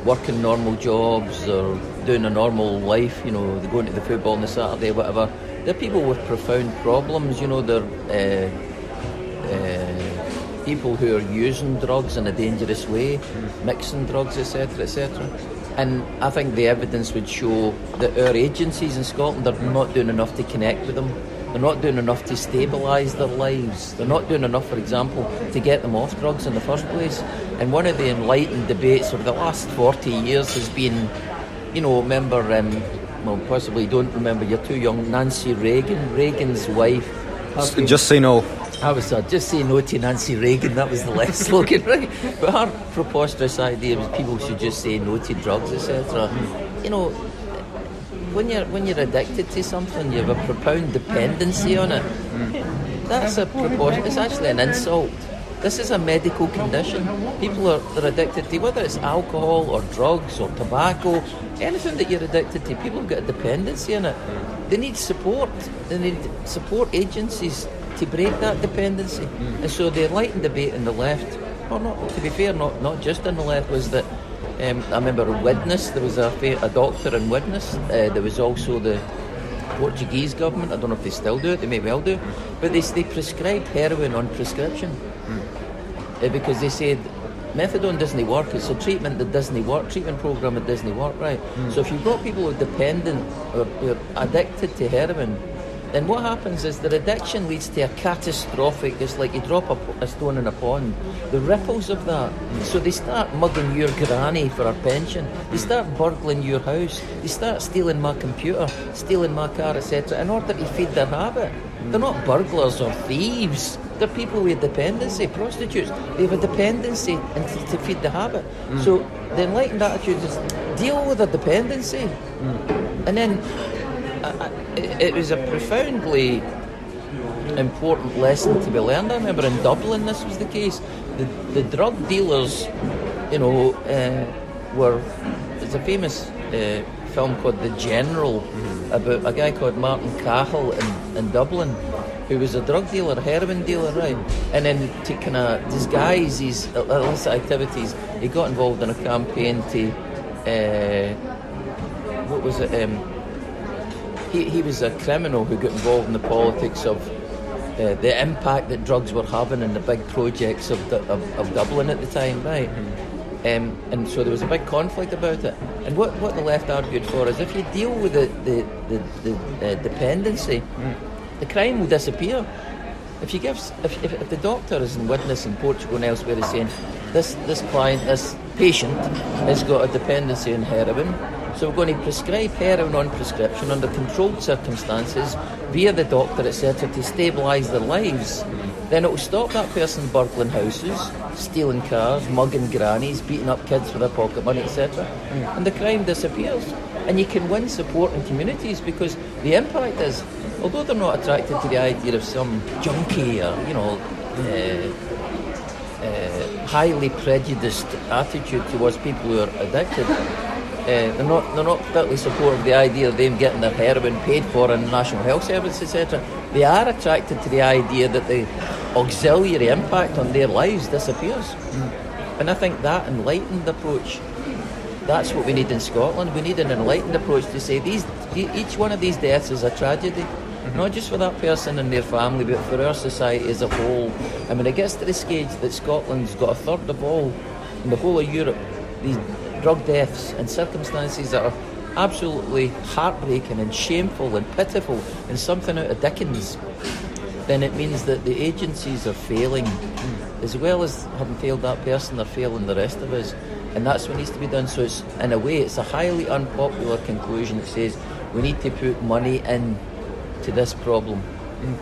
working normal jobs or doing a normal life. You know, they're going to the football on the Saturday, whatever. They're people with profound problems. You know, they're people who are using drugs in a dangerous way, mixing drugs, etc., etc. And I think the evidence would show that our agencies in Scotland are not doing enough to connect with them. They're not doing enough to stabilise their lives. They're not doing enough, for example, to get them off drugs in the first place. And one of the enlightened debates of the last 40 years has been, you know, remember, well, possibly don't remember, you're too young, Nancy Reagan, Reagan's wife. Just say no. I was just say no to Nancy Reagan, that was the last slogan, right? But her preposterous idea was people should just say no to drugs, etc. You know, when you're addicted to something, you have a profound dependency on it. That's it's actually an insult. This is a medical condition. People are addicted to, whether it's alcohol or drugs or tobacco, anything that you're addicted to, people have got a dependency on it. They need support. They need support agencies to break that dependency. And so the enlightened debate in the left, or not, to be fair, not just in the left, was that I remember in Widnes, there was a doctor in Widnes. There was also the Portuguese government, I don't know if they still do it, they may well do, but they prescribed heroin on prescription because they said methadone doesn't work, it's a treatment that doesn't work, treatment program that doesn't work, right? So if you've got people who are dependent or who are addicted to heroin, then what happens is their addiction leads to a catastrophic, it's like you drop a stone in a pond, the ripples of that. So they start mugging your granny for her pension, they start burgling your house, they start stealing my computer, stealing my car, etc. in order to feed their habit. They're not burglars or thieves, they're people with dependency, prostitutes. They have a dependency to feed the habit. So the enlightened attitude is deal with the dependency. And then it was a profoundly important lesson to be learned. I remember in Dublin this was the case. The drug dealers, you know, there's a famous film called The General about a guy called Martin Cahill in Dublin, who was a drug dealer, a heroin dealer, right? And then to kind of disguise these illicit activities, he got involved in a campaign to, what was it? He was a criminal who got involved in the politics of the impact that drugs were having in the big projects of Dublin at the time, right? And so there was a big conflict about it. And what the left argued for is if you deal with the dependency, the crime will disappear. If the doctor is in Widnes in Portugal and elsewhere is saying this client, this patient has got a dependency on heroin, so we're going to prescribe heroin on prescription under controlled circumstances via the doctor, etc., to stabilise their lives, then it will stop that person burgling houses, stealing cars, mugging grannies, beating up kids for their pocket money, etc. And the crime disappears. And you can win support in communities because the impact is, although they're not attracted to the idea of some junkie or, you know, highly prejudiced attitude towards people who are addicted, they're not particularly supportive of the idea of them getting their heroin paid for in National Health Service, etc. They are attracted to the idea that the auxiliary impact on their lives disappears. And I think that enlightened approach, that's what we need in Scotland. We need an enlightened approach to say each one of these deaths is a tragedy, not just for that person and their family, but for our society as a whole. I mean, it gets to the stage that Scotland's got a third of all, in the whole of Europe, these drug deaths and circumstances that are absolutely heartbreaking and shameful and pitiful and something out of Dickens, then it means that the agencies are failing. As well as having failed that person, they're failing the rest of us. And that's what needs to be done. So it's, in a way, it's a highly unpopular conclusion that says we need to put money in to this problem,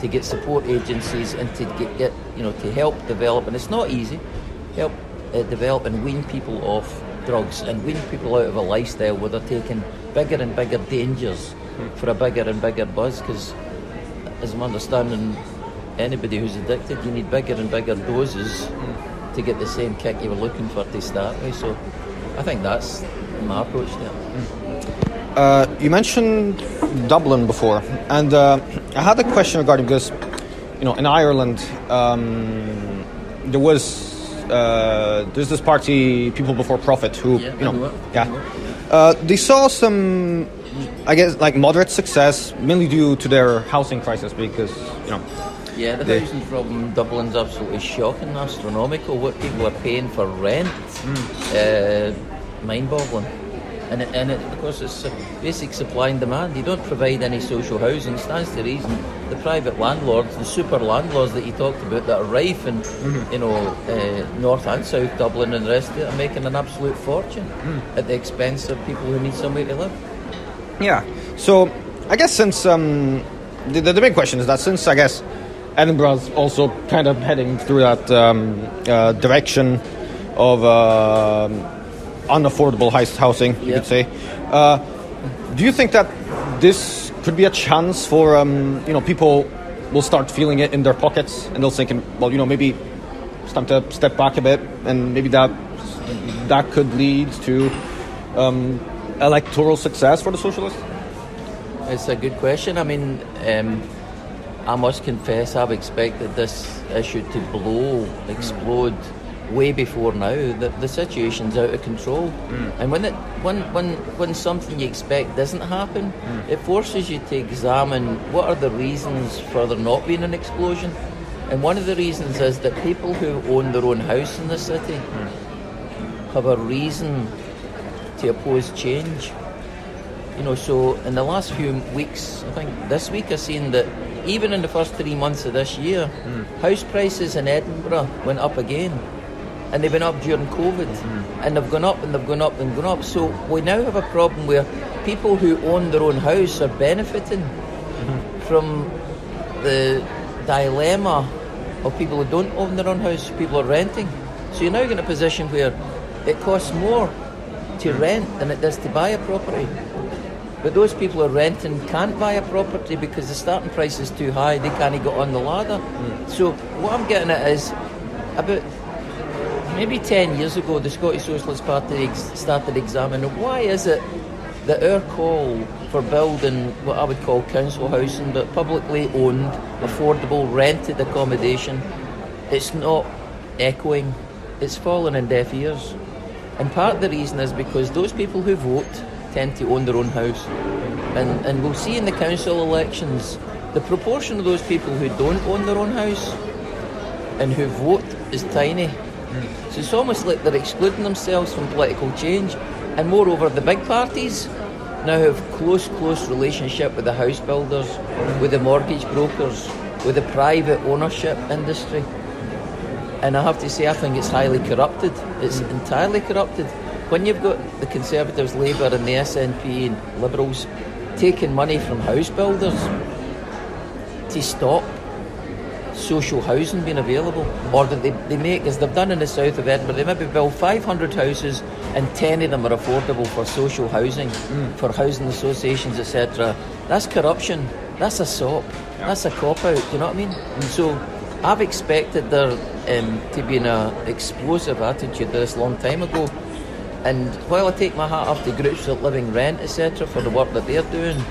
to get support agencies and to get to help develop. And it's not easy. help develop and wean people off drugs and wean people out of a lifestyle where they're taking bigger and bigger dangers for a bigger and bigger buzz, because as I'm understanding, anybody who's addicted, you need bigger and bigger doses to get the same kick you were looking for to start with. So I think that's my approach to it. You mentioned Dublin before, and I had a question regarding this. In Ireland, there's this party, People Before Profit, who they saw some, I guess, like moderate success, mainly due to their housing crisis, because Yeah, the housing problem in Dublin's absolutely shocking, astronomical. What people are paying for rent, mind-boggling. And of course, it's basic supply and demand. You don't provide any social housing. Stands to reason the private landlords, the super landlords that you talked about, that are rife in North and South Dublin and the rest of it, are making an absolute fortune at the expense of people who need somewhere to live. Yeah. So I guess since the big question is that since I guess Edinburgh's also kind of heading through that direction of unaffordable housing, you could say. Do you think that this could be a chance for people will start feeling it in their pockets, and they'll thinking, well, maybe it's time to step back a bit, and maybe that could lead to electoral success for the Socialists? It's a good question. I mean, I must confess, I've expected this issue to explode way before now. The situation's out of control, and when something you expect doesn't happen, it forces you to examine what are the reasons for there not being an explosion. And one of the reasons is that people who own their own house in the city have a reason to oppose change. So in the last few weeks, I think this week, I've seen that even in the first 3 months of this year, house prices in Edinburgh went up again. And they've been up during COVID, and they've gone up and they've gone up and gone up. So we now have a problem where people who own their own house are benefiting from the dilemma of people who don't own their own house. People are renting. So you're now in a position where it costs more to rent than it does to buy a property. But those people who are renting can't buy a property because the starting price is too high. They can't get on the ladder. So what I'm getting at is, about maybe 10 years ago, the Scottish Socialist Party started examining why is it that our call for building what I would call council housing, but publicly owned, affordable, rented accommodation, it's not echoing, it's fallen in deaf ears. And part of the reason is because those people who vote tend to own their own house. And we'll see in the council elections, the proportion of those people who don't own their own house and who vote is tiny. So it's almost like they're excluding themselves from political change. And moreover, the big parties now have close relationship with the house builders, with the mortgage brokers, with the private ownership industry. And I have to say, I think it's highly corrupted. It's entirely corrupted. When you've got the Conservatives, Labour and the SNP and Liberals taking money from house builders to stop social housing being available, or that they make, as they've done in the south of Edinburgh, they maybe build 500 houses and 10 of them are affordable for social housing, for housing associations, etc. That's corruption. That's a SOP. That's a cop-out, you know what I mean? So I've expected there to be an explosive attitude this long time ago. And while I take my hat off to groups that living rent, etc., for the work that they're doing,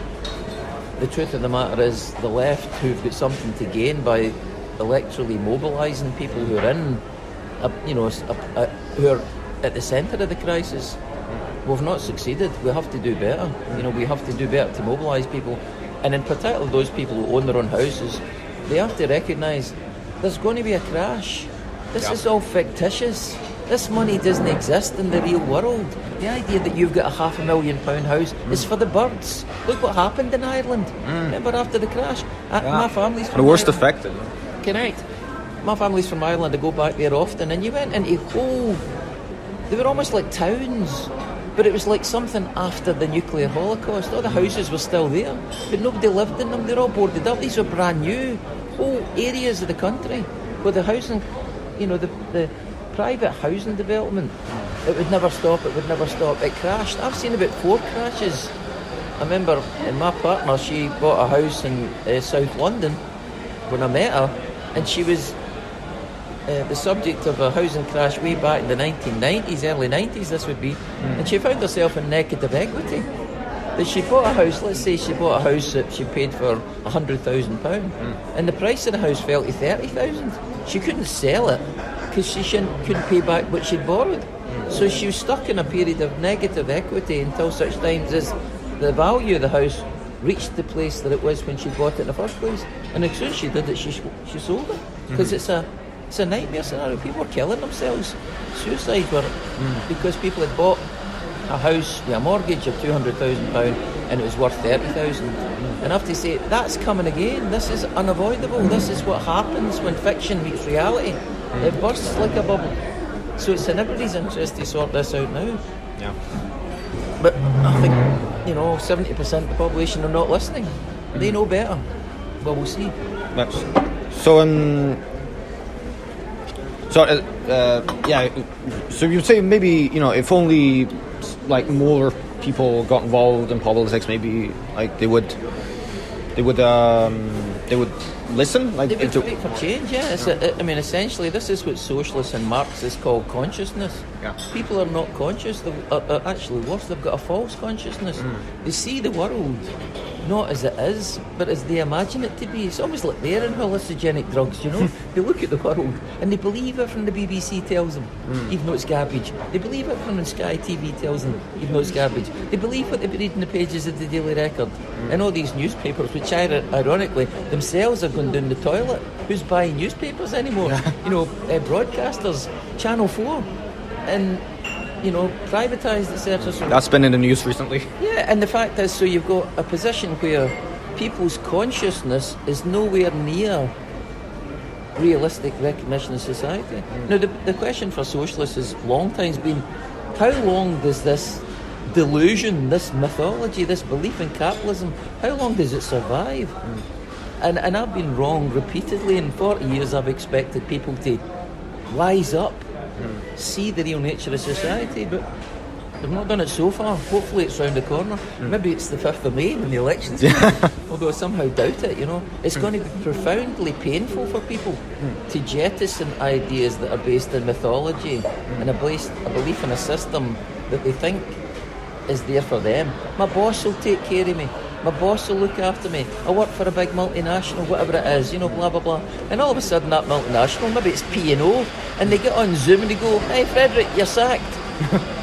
the truth of the matter is the left, who've got something to gain by electorally mobilising people who are in, who are at the centre of the crisis, we've not succeeded. We have to do better. We have to do better to mobilise people, and in particular those people who own their own houses. They have to recognise there's going to be a crash. This is all fictitious. This money doesn't exist in the real world. The idea that you've got a £500,000 house is for the birds. Look what happened in Ireland. Remember after the crash? My family's from the worst Ireland. affected. Correct. My family's from Ireland. I go back there often, and you went into they were almost like towns, but it was like something after the nuclear holocaust. All the houses were still there, but nobody lived in them. They're all boarded up. These were brand new whole areas of the country where the housing, the private housing development, it would never stop. It crashed. I've seen about 4 crashes. I remember my partner, she bought a house in South London when I met her, and she was the subject of a housing crash way back in the 1990s, early 90s this would be, and she found herself in negative equity. That she bought a house, let's say she bought a house that she paid for £100,000, and the price of the house fell to 30,000. She couldn't sell it because she couldn't pay back what she'd borrowed. So she was stuck in a period of negative equity until such times as the value of the house reached the place that it was when she bought it in the first place. And as soon as she did it, she sold it. Because it's a nightmare scenario. People were killing themselves. Suicide were because people had bought a house with a mortgage of £200,000 and it was worth 30,000. And I have to say, that's coming again. This is unavoidable. This is what happens when fiction meets reality. It bursts like a bubble. So it's in everybody's interest to sort this out now. Yeah. But I think, 70% of the population are not listening. They know better. Well, we'll see. So you'd say maybe, if only like more people got involved in politics, maybe like they would listen. Like they would fight for change. Yeah, essentially, this is what socialists and Marxists call consciousness. Yeah. People are not conscious. They are actually worse. They've got a false consciousness. They see the world not as it is, but as they imagine it to be. It's almost like they're in hallucinogenic drugs, They look at the world and they believe everything the BBC tells them, even though it's garbage. They believe everything on Sky TV tells them, even though it's garbage. They believe what they read in the pages of the Daily Record. And all these newspapers, which ironically themselves are going down the toilet. Who's buying newspapers anymore? Broadcasters, Channel 4, and privatised, etc. So that's been in the news recently. Yeah, and the fact is, so you've got a position where people's consciousness is nowhere near realistic recognition of society. Now, the question for socialists has long times been, how long does this delusion, this mythology, this belief in capitalism, how long does it survive? And I've been wrong repeatedly. In 40 years, I've expected people to rise up, see the real nature of society, but they've not done it so far. Hopefully it's round the corner. Maybe it's the 5th of May when the election's although I somehow doubt it, It's going to be profoundly painful for people to jettison ideas that are based in mythology and a belief in a system that they think is there for them. My boss will take care of me. My boss will look after me. I work for a big multinational, whatever it is, blah, blah, blah. And all of a sudden that multinational, maybe it's P&O, and they get on Zoom and they go, "Hey, Frederick, you're sacked."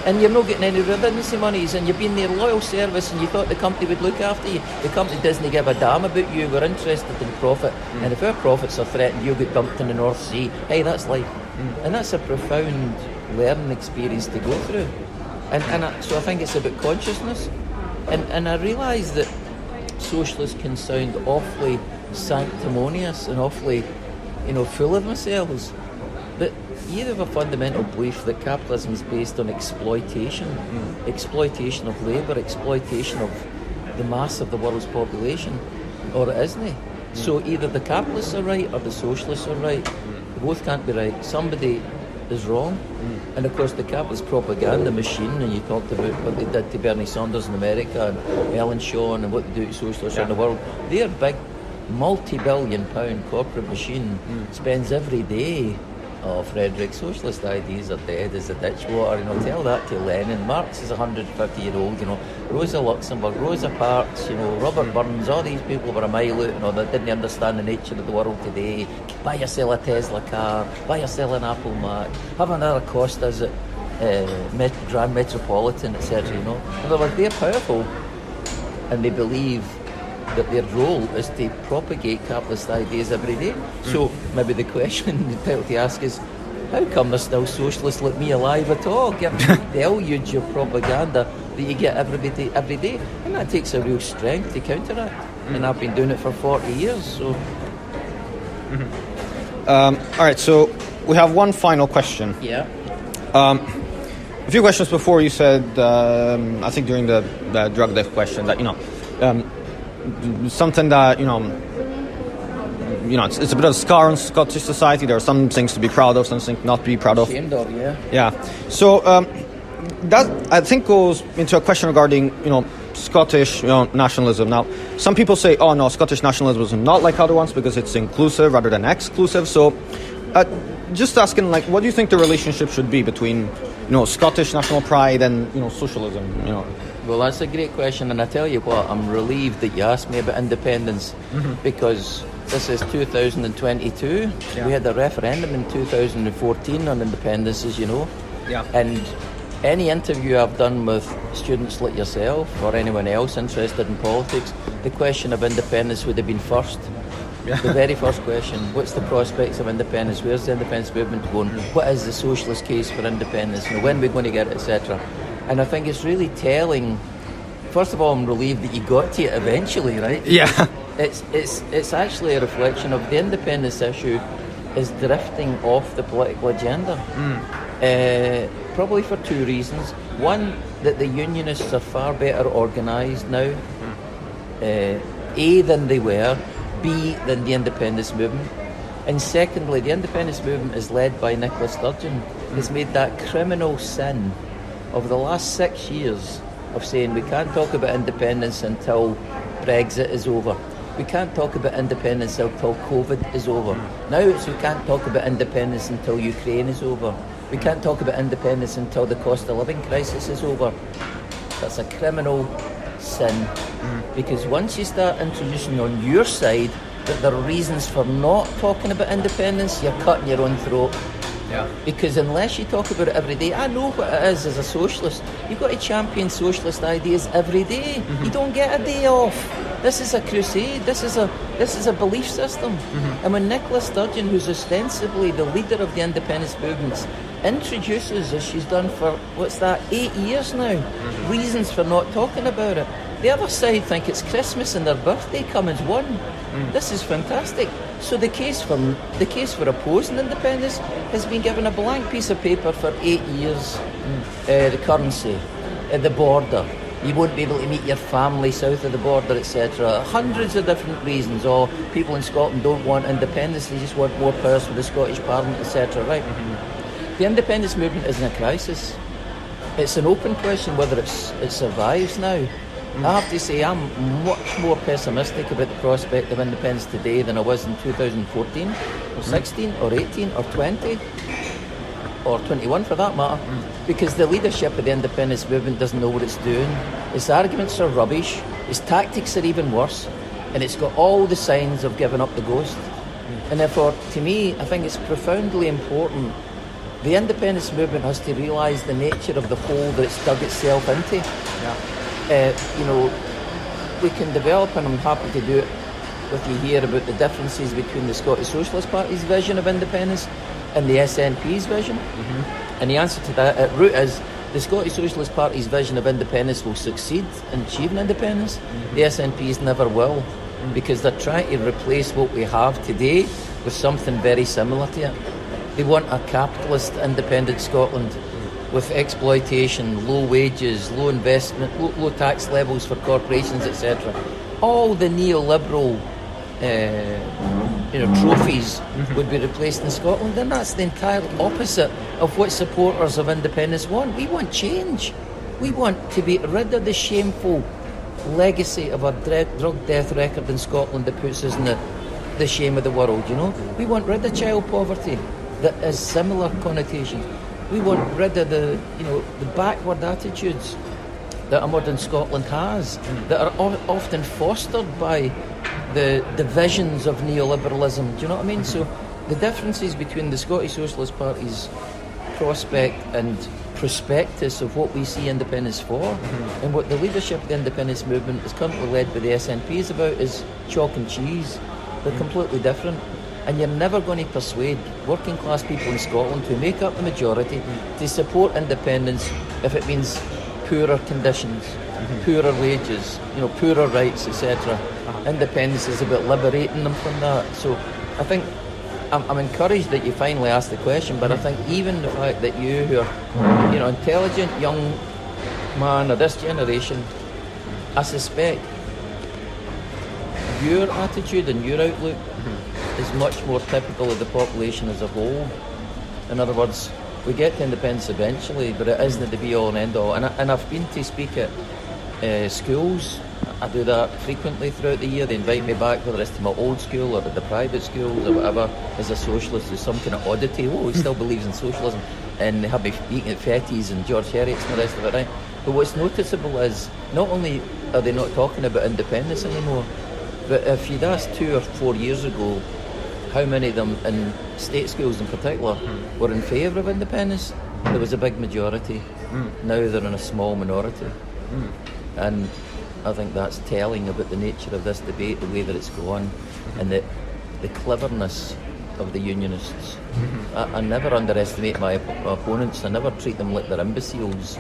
And you're not getting any redundancy monies, and you've been their loyal service, and you thought the company would look after you. The company doesn't give a damn about you. We're interested in profit. And if our profits are threatened, you'll get dumped in the North Sea. Hey, that's life. And that's a profound learning experience to go through. So I think it's about consciousness. And I realise that socialists can sound awfully sanctimonious and awfully, full of themselves. But you have a fundamental belief that capitalism is based on exploitation of labour, exploitation of the mass of the world's population, or it isn't. So either the capitalists are right or the socialists are right. They both can't be right. Somebody is wrong. And of course the capitalist propaganda machine, and you talked about what they did to Bernie Sanders in America and Ellen Shawn and what they do to socialists around the world. Their big multi-billion pound corporate machine spends every day, "Oh, Frederick, socialist ideas are dead as a ditch water." Tell that to Lenin. Marx is 150-year-old. Rosa Luxemburg, Rosa Parks. Robert Burns. All these people were a mile out. That didn't understand the nature of the world today. Buy yourself a Tesla car. Buy yourself an Apple Mac. Have another Costas at Grand Metropolitan, etc. In other words, they're powerful, and they believe that their role is to propagate capitalist ideas every day. So maybe the question to ask is, how come there's still socialists like me alive at all, getting the deluge of propaganda that you get every day? And that takes a real strength to counteract. And I've been doing it for 40 years. So. All right, so we have one final question. Yeah. A few questions before you said, I think during the drug death question, that something that it's a bit of a scar in Scottish society. There are some things to be proud of, some things not to be proud of. Ashamed of, yeah. Yeah. So that I think goes into a question regarding Scottish nationalism. Now, some people say, oh no, Scottish nationalism is not like other ones because it's inclusive rather than exclusive. So just asking, like, what do you think the relationship should be between Scottish national pride and socialism? Well, that's a great question, and I tell you what, I'm relieved that you asked me about independence, because this is 2022. Yeah. We had a referendum in 2014 on independence, as you know. Yeah. And any interview I've done with students like yourself or anyone else interested in politics, the question of independence would have been first. Yeah. The very first question: what's the prospects of independence? Where's the independence movement going? What is the socialist case for independence? When are we going to get it, etc. And I think it's really telling. First of all, I'm relieved that you got to it eventually, right? Yeah. It's actually a reflection of the independence issue is drifting off the political agenda. Probably for two reasons. One, that the unionists are far better organised now. A, than they were. B, than the independence movement. And secondly, the independence movement is led by Nicola Sturgeon. Has made that criminal sin of the last 6 years of saying we can't talk about independence until Brexit is over. We can't talk about independence until COVID is over. Now it's we can't talk about independence until Ukraine is over. We can't talk about independence until the cost of living crisis is over. That's a criminal sin. Because once you start introducing on your side that there are reasons for not talking about independence, you're cutting your own throat. Yeah. Because unless you talk about it every day, I know what it is as a socialist. You've got to champion socialist ideas every day. You don't get a day off. This is a crusade. This is a belief system. And when Nicola Sturgeon, who's ostensibly the leader of the independence movements, introduces, as she's done for 8 years now, reasons for not talking about it. The other side think it's Christmas and their birthday Cummins won. This is fantastic. So the case for opposing independence has been given a blank piece of paper for 8 years. The currency, the border. You won't be able to meet your family south of the border, etc. Hundreds of different reasons. Or people in Scotland don't want independence; they just want more powers for the Scottish Parliament, etc. Right? The independence movement is in a crisis. It's an open question whether it survives now. I have to say I'm much more pessimistic about the prospect of independence today than I was in 2014 or 16 or 18 or 20 or 21 for that matter, because the leadership of the independence movement doesn't know what it's doing. Its arguments are rubbish, its tactics are even worse, and it's got all the signs of giving up the ghost. And therefore, to me, I think it's profoundly important. The independence movement has to realise the nature of the hole that it's dug itself into. Yeah. We can develop, and I'm happy to do it with you here, about the differences between the Scottish Socialist Party's vision of independence and the SNP's vision. And the answer to that at root is the Scottish Socialist Party's vision of independence will succeed in achieving independence. The SNP's never will, because they're trying to replace what we have today with something very similar to it. They want a capitalist independent Scotland with exploitation, low wages, low investment, low tax levels for corporations, etc. All the neoliberal trophies would be replaced in Scotland, and that's the entire opposite of what supporters of independence want. We want change. We want to be rid of the shameful legacy of a drug death record in Scotland that puts us in the shame of the world, We want rid of child poverty that has similar connotations. We want rid of the backward attitudes that a modern Scotland has, that are often fostered by the divisions of neoliberalism. Do you know what I mean? So the differences between the Scottish Socialist Party's prospect and prospectus of what we see independence for and what the leadership of the independence movement is currently led by the SNP is about is chalk and cheese. They're completely different. And you're never going to persuade working class people in Scotland, who make up the majority, to support independence if it means poorer conditions, poorer wages, poorer rights, etc. Independence is about liberating them from that. So I think I'm encouraged that you finally asked the question, but I think even the fact that you, who are intelligent young man of this generation, I suspect your attitude and your outlook is much more typical of the population as a whole. In other words, we get to independence eventually, but it isn't the be-all and end-all. And I've been to speak at schools. I do that frequently throughout the year. They invite me back, whether it's to my old school or the private schools or whatever, as a socialist. There's some kind of oddity. Oh, he still believes in socialism. And they have me eating at Fetties and George Heriot's and the rest of it, right? But what's noticeable is, not only are they not talking about independence anymore, but if you'd asked 2 or 4 years ago how many of them in state schools in particular were in favour of independence, there was a big majority. Now they're in a small minority. And I think that's telling about the nature of this debate, the way that it's gone, and the cleverness of the unionists. I never underestimate my opponents. I never treat them like they're imbeciles.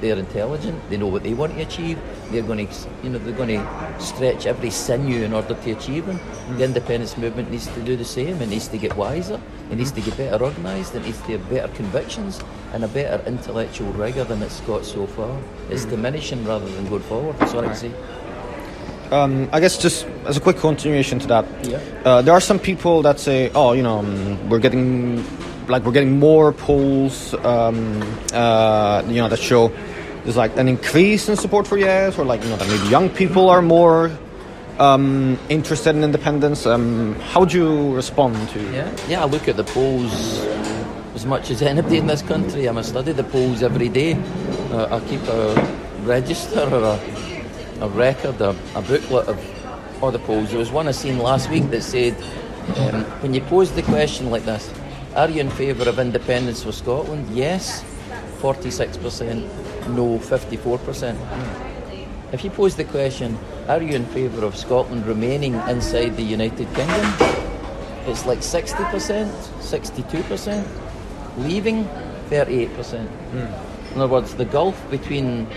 They're intelligent. They know what they want to achieve. They're going to stretch every sinew in order to achieve them. The independence movement needs to do the same. It needs to get wiser. It needs to get better organised. It needs to have better convictions and a better intellectual rigour than it's got so far. It's diminishing rather than going forward. That's all I can say. I guess just as a quick continuation to that, there are some people that say, we're getting more polls, that show there's like an increase in support for yes, or that maybe young people are more interested in independence. How would you respond to? I look at the polls as much as anybody in this country. I study the polls every day. I keep a register or a record, a booklet of all the polls. There was one I seen last week that said, when you pose the question like this, are you in favour of independence for Scotland? Yes, 46%, no, 54%. If you pose the question, are you in favour of Scotland remaining inside the United Kingdom? It's like 60%, 62%, leaving 38%. In other words, the gulf between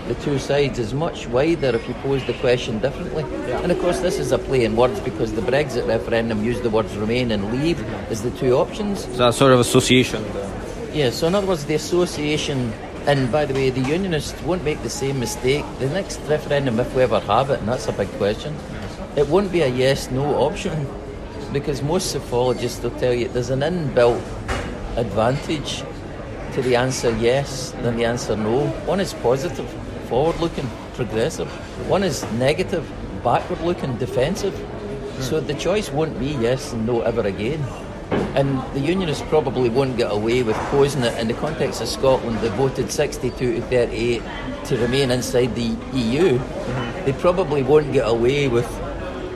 the two sides is much wider if you pose the question differently. And of course this is a play in words because the Brexit referendum used the words remain and leave as the two options. So that sort of association. So in other words, the association, and by the way, the unionists won't make the same mistake. The next referendum, if we ever have it, and that's a big question, it won't be a yes-no option, because most psephologists will tell you there's an inbuilt advantage to the answer yes than the answer no. One is positive, forward-looking, progressive. One is negative, backward-looking, defensive. So the choice won't be yes and no ever again. And the unionists probably won't get away with posing it in the context of Scotland. They voted 62 to 38 to remain inside the EU. They probably won't get away with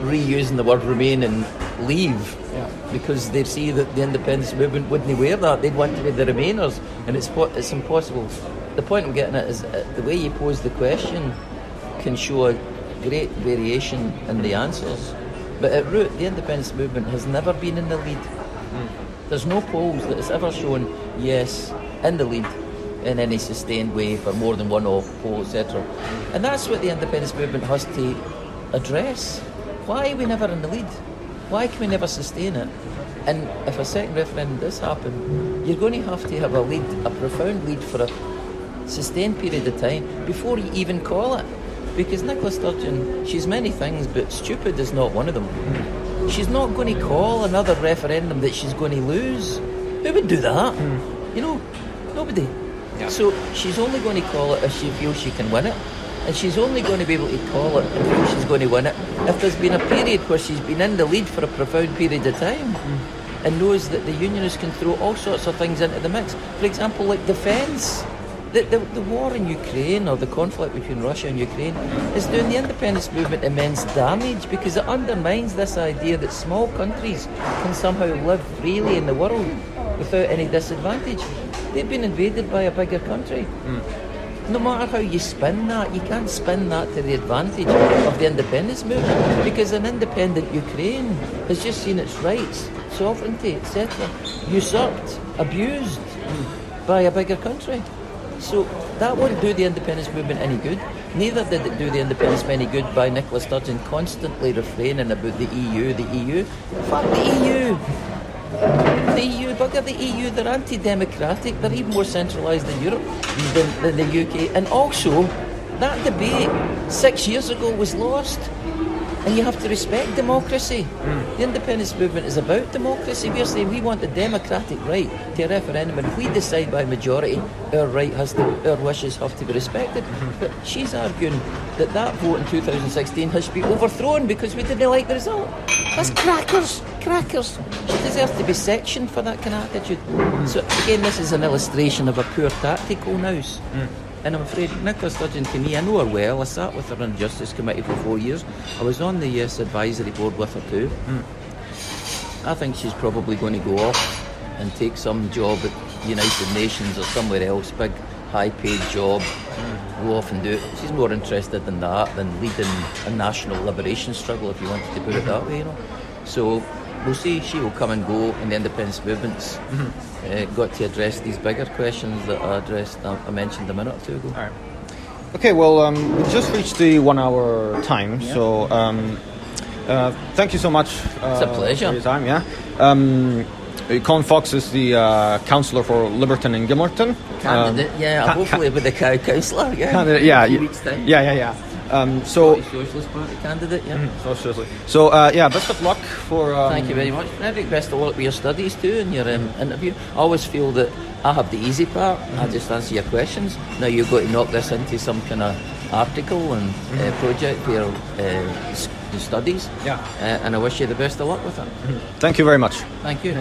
reusing the word remain and leave, because they see that the independence movement wouldn't wear that. They'd want to be the remainers, and it's impossible. The point I'm getting at is the way you pose the question can show a great variation in the answers, but at root the independence movement has never been in the lead. There's no polls that has ever shown yes in the lead in any sustained way for more than one poll, etc. And that's what the independence movement has to address. Why are we never in the lead? Why can we never sustain it? And if a second referendum does happen, you're going to have a lead, a profound lead for a sustained period of time before you even call it. Because Nicola Sturgeon, she's many things, but stupid is not one of them. She's not going to call another referendum that she's going to lose. Who would do that? Nobody. So she's only going to call it if she feels she can win it. And she's only going to be able to call it if she's going to win it if there's been a period where she's been in the lead for a profound period of time and knows that the unionists can throw all sorts of things into the mix. For example, like defence. The war in Ukraine, or the conflict between Russia and Ukraine, is doing the independence movement immense damage, because it undermines this idea that small countries can somehow live freely in the world without any disadvantage. They've been invaded by a bigger country. No matter how you spin that, you can't spin that to the advantage of the independence movement, because an independent Ukraine has just seen its rights, sovereignty, etc. usurped, abused by a bigger country. So that won't do the independence movement any good. Neither did it do the independence movement any good by Nicola Sturgeon constantly refraining about the EU. Fuck the EU! Bugger the EU, they're anti-democratic, they're even more centralised in Europe than the UK. And also, that debate 6 years ago was lost. And you have to respect democracy. The independence movement is about democracy. We're saying we want the democratic right to a referendum, and if we decide by majority, our wishes have to be respected. But she's arguing that vote in 2016 has to be overthrown because we didn't like the result. That's crackers. She deserves to be sectioned for that kind of attitude. So again, this is an illustration of a poor tactical nous. And I'm afraid Nicola Sturgeon, to me, I know her well. I sat with her on the Justice Committee for 4 years. I was on the Yes Advisory Board with her too. I think she's probably going to go off and take some job at the United Nations or somewhere else, big high-paid job, go off and do it. She's more interested in that than leading a national liberation struggle, if you wanted to put it that way, So we'll see. She will come and go, and the independence movement's got to address these bigger questions that I mentioned a minute or two ago. All right. Okay, well, we've just reached the 1 hour time, so thank you so much. It's a pleasure. For your time, Colin Fox is the councillor for Liberton and Gilmerton. Candidate, hopefully with the councillor, Candidate, in a few weeks' time. Socialist Party candidate, Socialist. So, best of luck for... Thank you very much. Frederick, best of luck with your studies too and your interview. I always feel that I have the easy part. I just answer your questions. Now you've got to knock this into some kind of article and project for your studies. And I wish you the best of luck with it. Thank you very much. Thank you.